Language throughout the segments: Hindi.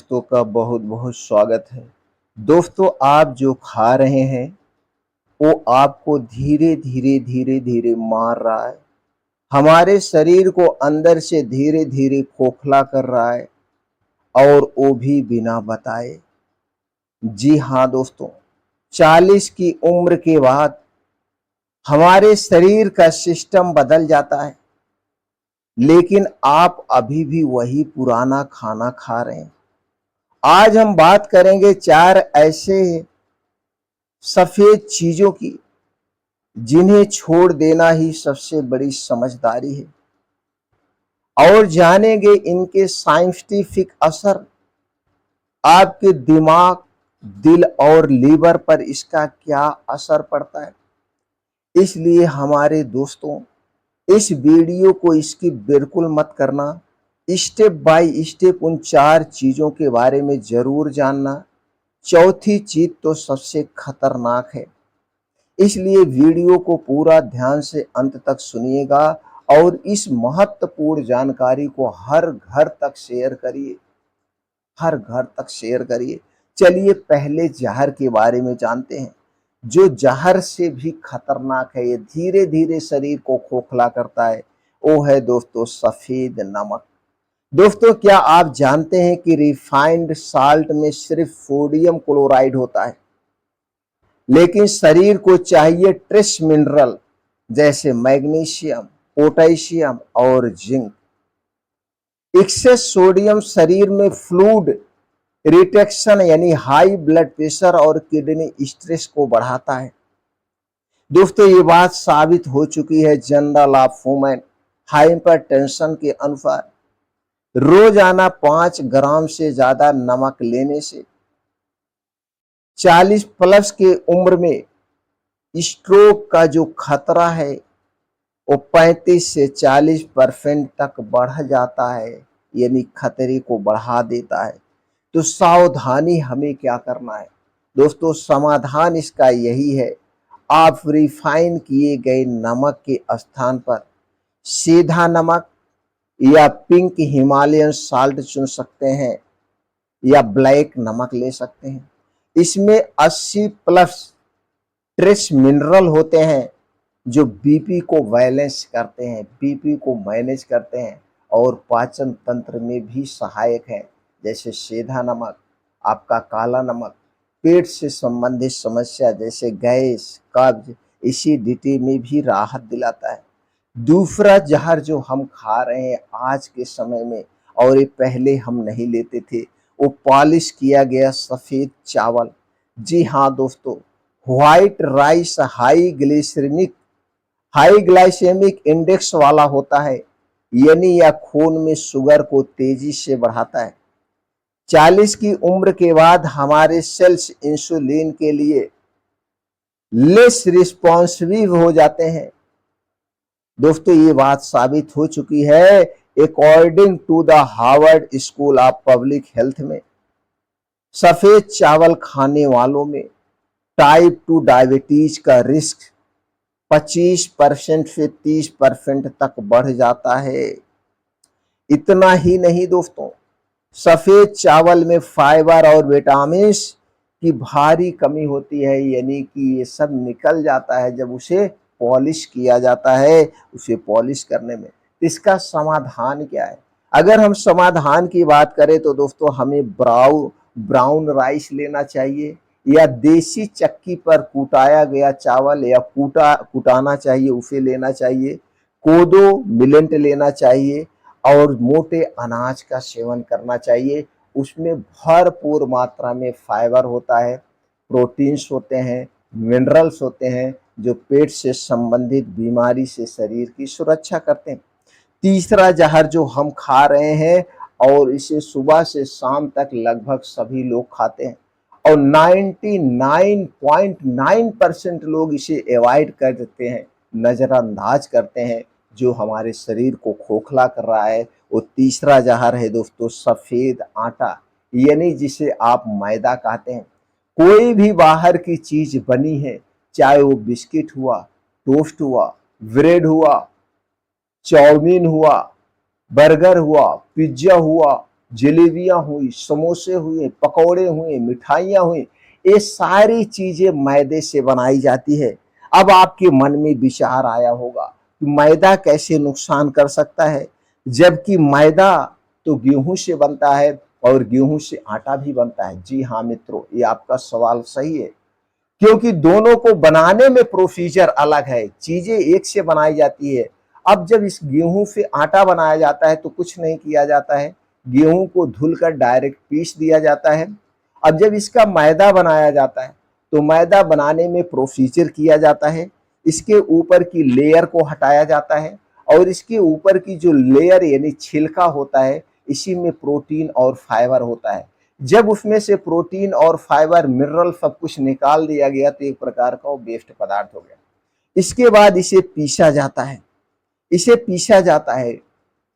दोस्तों का बहुत बहुत स्वागत है। दोस्तों, आप जो खा रहे हैं वो आपको धीरे धीरे धीरे धीरे मार रहा है। हमारे शरीर को अंदर से धीरे धीरे खोखला कर रहा है, और वो भी बिना बताए। जी हाँ दोस्तों, 40 की उम्र के बाद हमारे शरीर का सिस्टम बदल जाता है, लेकिन आप अभी भी वही पुराना खाना खा रहे हैं। आज हम बात करेंगे 4 ऐसे सफेद चीजों की जिन्हें छोड़ देना ही सबसे बड़ी समझदारी है, और जानेंगे इनके साइंटिफिक असर, आपके दिमाग, दिल और लीवर पर इसका क्या असर पड़ता है। इसलिए हमारे दोस्तों, इस वीडियो को स्किप बिल्कुल मत करना। स्टेप बाय स्टेप उन 4 चीजों के बारे में जरूर जानना। चौथी चीज तो सबसे खतरनाक है, इसलिए वीडियो को पूरा ध्यान से अंत तक सुनिएगा और इस महत्वपूर्ण जानकारी को हर घर तक शेयर करिए, हर घर तक शेयर करिए। चलिए पहले जहर के बारे में जानते हैं, जो जहर से भी खतरनाक है, ये धीरे धीरे शरीर को खोखला करता है। वो है दोस्तों सफेद नमक। दोस्तों, क्या आप जानते हैं कि रिफाइंड साल्ट में सिर्फ सोडियम क्लोराइड होता है, लेकिन शरीर को चाहिए ट्रेस मिनरल जैसे मैग्नीशियम, पोटेशियम और जिंक। एक्सेस सोडियम शरीर में फ्लूइड रिटेक्शन यानी हाई ब्लड प्रेशर और किडनी स्ट्रेस को बढ़ाता है। दोस्तों, ये बात साबित हो चुकी है जर्नल ऑफ ह्यूमन हाइपरटेंशन के अनुसार। रोजाना 5 ग्राम से ज्यादा नमक लेने से 40 प्लस के उम्र में स्ट्रोक का जो खतरा है वो 35 से 40% तक बढ़ जाता है, यानी खतरे को बढ़ा देता है। तो सावधानी हमें क्या करना है दोस्तों? समाधान इसका यही है, आप रिफाइन किए गए नमक के स्थान पर सीधा नमक या पिंक हिमालयन साल्ट चुन सकते हैं, या ब्लैक नमक ले सकते हैं। इसमें 80 प्लस ट्रेस मिनरल होते हैं जो बीपी को बैलेंस करते हैं, बीपी को मैनेज करते हैं और पाचन तंत्र में भी सहायक हैं। जैसे सेंधा नमक, आपका काला नमक पेट से संबंधित समस्या जैसे गैस, कब्ज, एसिडिटी में भी राहत दिलाता है। दूसरा जहर जो हम खा रहे हैं आज के समय में, और ये पहले हम नहीं लेते थे, वो पॉलिश किया गया सफेद चावल। जी हाँ दोस्तों, white rice high glycaemic index वाला होता है, यानी यह खून में शुगर को तेजी से बढ़ाता है। 40 की उम्र के बाद हमारे सेल्स इंसुलिन के लिए लेस रिस्पॉन्सिव हो जाते हैं। दोस्तों, ये बात साबित हो चुकी है according to the Harvard School of Public Health में। सफेद चावल खाने वालों में टाइप 2 डायबिटीज का रिस्क 25% से 30% तक बढ़ जाता है। इतना ही नहीं दोस्तों, सफेद चावल में फाइबर और विटामिन की भारी कमी होती है, यानी कि ये सब निकल जाता है जब उसे पॉलिश किया जाता है। उसे पॉलिश करने में इसका समाधान क्या है? अगर हम समाधान की बात करें तो दोस्तों, हमें ब्राउन राइस लेना चाहिए, या देसी चक्की पर कुटाया गया चावल या कुटाना चाहिए, उसे लेना चाहिए। कोदो मिलेट लेना चाहिए और मोटे अनाज का सेवन करना चाहिए। उसमें भरपूर मात्रा में फाइबर होता है, प्रोटीन्स होते हैं, मिनरल्स होते हैं जो पेट से संबंधित बीमारी से शरीर की सुरक्षा करते हैं। तीसरा जहर जो हम खा रहे हैं, और इसे सुबह से शाम तक लगभग सभी लोग खाते हैं, और 99.9% लोग इसे अवॉइड कर देते हैं, नजरअंदाज करते हैं, जो हमारे शरीर को खोखला कर रहा है। वो तीसरा जहर है दोस्तों सफेद आटा, यानी जिसे आप मैदा कहते हैं। कोई भी बाहर की चीज बनी है, चाहे वो बिस्किट हुआ, टोस्ट हुआ, ब्रेड हुआ, चाउमीन हुआ, बर्गर हुआ, पिज्जा हुआ, जलेबियां हुई, समोसे हुए, पकौड़े हुए, मिठाइयां हुई, ये सारी चीजें मैदे से बनाई जाती है। अब आपके मन में विचार आया होगा कि मैदा कैसे नुकसान कर सकता है, जबकि मैदा तो गेहूं से बनता है और गेहूं से आटा भी बनता है। जी हाँ मित्रों, ये आपका सवाल सही है, क्योंकि दोनों को बनाने में प्रोसीजर अलग है, चीजें एक से बनाई जाती है। अब जब इस गेहूं से आटा बनाया जाता है तो कुछ नहीं किया जाता है, गेहूं को धुलकर डायरेक्ट पीस दिया जाता है। अब जब इसका मैदा बनाया जाता है तो मैदा बनाने में प्रोसीजर किया जाता है, इसके ऊपर की लेयर को हटाया जाता है और इसके ऊपर की जो लेयर यानी छिलका होता है, इसी में प्रोटीन और फाइबर होता है। जब उसमें से प्रोटीन और फाइबर, मिनरल सब कुछ निकाल दिया गया तो एक प्रकार का वो वेस्ट पदार्थ हो गया। इसके बाद इसे पीसा जाता है, इसे पीसा जाता है,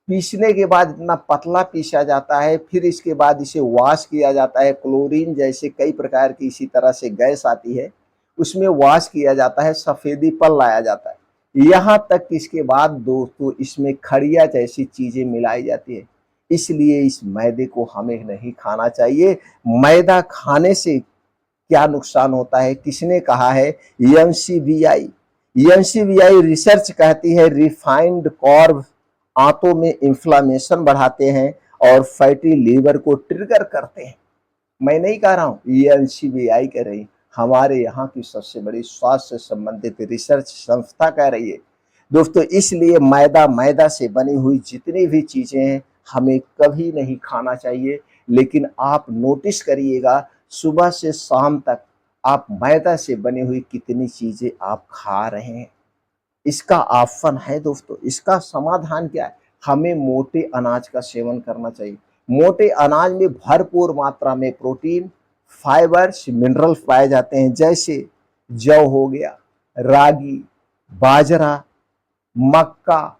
पीसने के बाद इतना पतला पीसा जाता है, फिर इसके बाद इसे वॉश किया जाता है। क्लोरीन जैसे कई प्रकार की इसी तरह से गैस आती है, उसमें वॉश किया जाता है, सफेदी पर लाया जाता है। यहाँ तक कि इसके बाद दोस्तों इसमें खड़िया जैसी चीजें मिलाई जाती है। इसलिए इस मैदे को हमें नहीं खाना चाहिए। मैदा खाने से क्या नुकसान होता है, किसने कहा है? एनसीबीआई। एनसीबीआई रिसर्च कहती है रिफाइंड कार्ब आंतों में इंफ्लेमेशन बढ़ाते हैं और फैटी लीवर को ट्रिगर करते हैं। मैं नहीं कह रहा हूं, ये एनसीबीआई कह रही, हमारे यहाँ की सबसे बड़ी स्वास्थ्य से संबंधित रिसर्च संस्था कह रही है। दोस्तों इसलिए मैदा, मैदा से बनी हुई जितनी भी चीजें हैं हमें कभी नहीं खाना चाहिए। लेकिन आप नोटिस करिएगा सुबह से शाम तक आप मैदा से बनी हुई कितनी चीजें आप खा रहे हैं। इसका ऑप्शन है दोस्तों, इसका समाधान क्या है? हमें मोटे अनाज का सेवन करना चाहिए। मोटे अनाज में भरपूर मात्रा में प्रोटीन, फाइबर्स, मिनरल्स पाए जाते हैं, जैसे जौ हो गया, रागी, बाजरा, मक्का,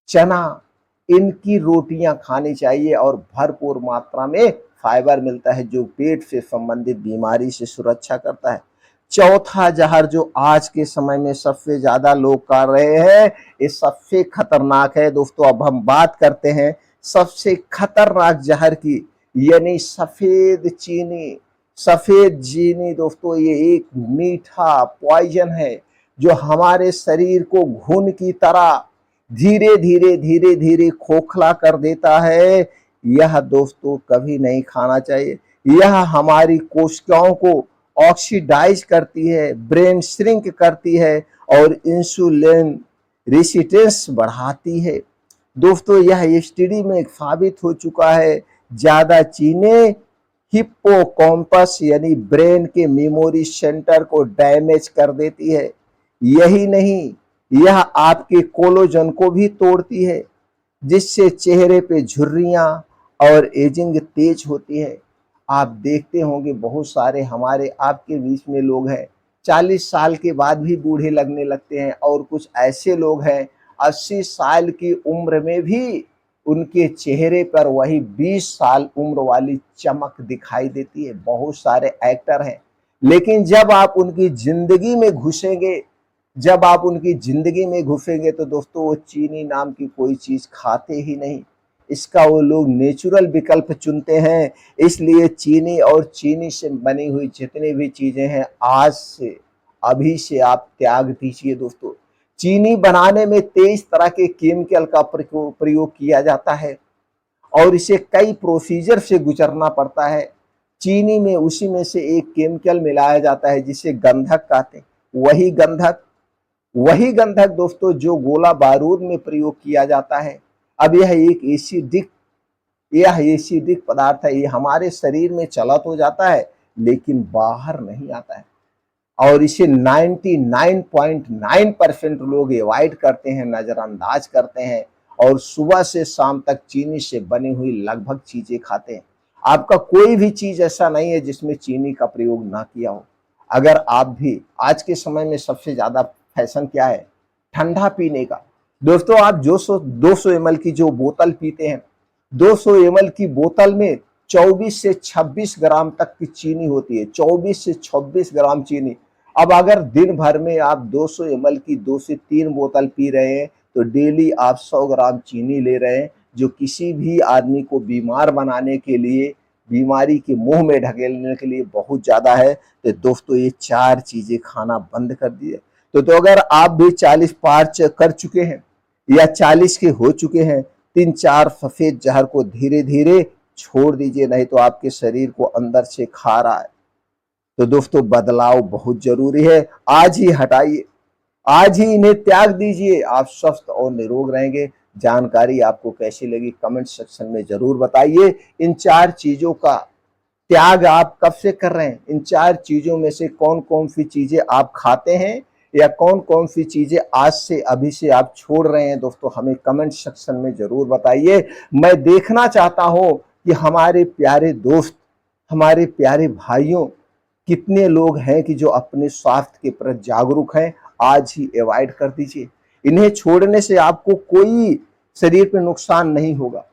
चना, इनकी रोटियां खानी चाहिए और भरपूर मात्रा में फाइबर मिलता है जो पेट से संबंधित बीमारी से सुरक्षा करता है। चौथा जहर जो आज के समय में सबसे ज्यादा लोग कर रहे हैं, ये सबसे खतरनाक है दोस्तों। अब हम बात करते हैं सबसे खतरनाक जहर की, यानी सफेद चीनी। सफेद चीनी दोस्तों ये एक मीठा पॉइजन है जो हमारे शरीर को घुन की तरह धीरे धीरे धीरे धीरे खोखला कर देता है। यह दोस्तों कभी नहीं खाना चाहिए। यह हमारी कोशिकाओं को ऑक्सीडाइज करती है, ब्रेन श्रिंक करती है और इंसुलिन रेसिस्टेंस बढ़ाती है। दोस्तों यह स्टडी में साबित हो चुका है, ज्यादा चीनी हिप्पोकैम्पस यानी ब्रेन के मेमोरी सेंटर को डैमेज कर देती है। यही नहीं, यह आपके कोलेजन को भी तोड़ती है, जिससे चेहरे पे झुर्रियां और एजिंग तेज होती है। आप देखते होंगे बहुत सारे हमारे आपके बीच में लोग हैं 40 साल के बाद भी बूढ़े लगने लगते हैं, और कुछ ऐसे लोग हैं 80 साल की उम्र में भी उनके चेहरे पर वही 20 साल उम्र वाली चमक दिखाई देती है। बहुत सारे एक्टर हैं, लेकिन जब आप उनकी जिंदगी में घुसेंगे, जब आप उनकी जिंदगी में घुसेंगे तो दोस्तों वो चीनी नाम की कोई चीज खाते ही नहीं। इसका वो लोग नेचुरल विकल्प चुनते हैं। इसलिए चीनी और चीनी से बनी हुई जितनी भी चीजें हैं आज से, अभी से आप त्याग दीजिए दोस्तों। चीनी बनाने में 23 तरह के केमिकल का प्रयोग किया जाता है और इसे कई प्रोसीजर से गुजरना पड़ता है। चीनी में उसी में से एक केमिकल मिलाया जाता है जिसे गंधक कहते हैं। वही गंधक दोस्तों जो गोला बारूद में प्रयोग किया जाता है। अब यह एसिडिक पदार्थ है, ये हमारे शरीर में चला तो जाता है लेकिन बाहर नहीं आता है, और इसे 99.9% लोग अवॉइड करते हैं, नजरअंदाज करते हैं और सुबह से शाम तक चीनी से बनी हुई लगभग चीजें खाते हैं। आपका कोई भी चीज ऐसा नहीं है जिसमें चीनी का प्रयोग ना किया हो। अगर आप भी, आज के समय में सबसे ज्यादा फैशन क्या है? ठंडा पीने का। दोस्तों आप जो 200 ml की जो बोतल पीते हैं, 200 ml की बोतल में 24 से 26 ग्राम तक की चीनी होती है, 24 से 26 ग्राम चीनी। अब अगर दिन भर में आप 200 ml की 2 से 3 बोतल पी रहे हैं तो डेली आप 100 ग्राम चीनी ले रहे हैं, जो किसी भी आदमी को बीमार बनाने के लिए, बीमारी के मुंह में ढकेलने के लिए बहुत ज्यादा है। तो दोस्तों ये 4 चीजें खाना बंद कर दिए। तो अगर आप भी 40 पार कर चुके हैं या 40 के हो चुके हैं, 3-4 सफेद जहर को धीरे धीरे छोड़ दीजिए, नहीं तो आपके शरीर को अंदर से खा रहा है। तो दोस्तों बदलाव बहुत जरूरी है, आज ही हटाइए, आज ही इन्हें त्याग दीजिए, आप स्वस्थ और निरोग रहेंगे। जानकारी आपको कैसी लगी कमेंट सेक्शन में जरूर बताइए। इन 4 चीजों का त्याग आप कब से कर रहे हैं? इन 4 चीजों में से कौन कौन सी चीजें आप खाते हैं या कौन कौन सी चीजें आज से अभी से आप छोड़ रहे हैं? दोस्तों हमें कमेंट सेक्शन में जरूर बताइए। मैं देखना चाहता हूं कि हमारे प्यारे दोस्त, हमारे प्यारे भाइयों, कितने लोग हैं कि जो अपने स्वास्थ्य के प्रति जागरूक हैं। आज ही अवॉइड कर दीजिए। इन्हें छोड़ने से आपको कोई शरीर पे नुकसान नहीं होगा।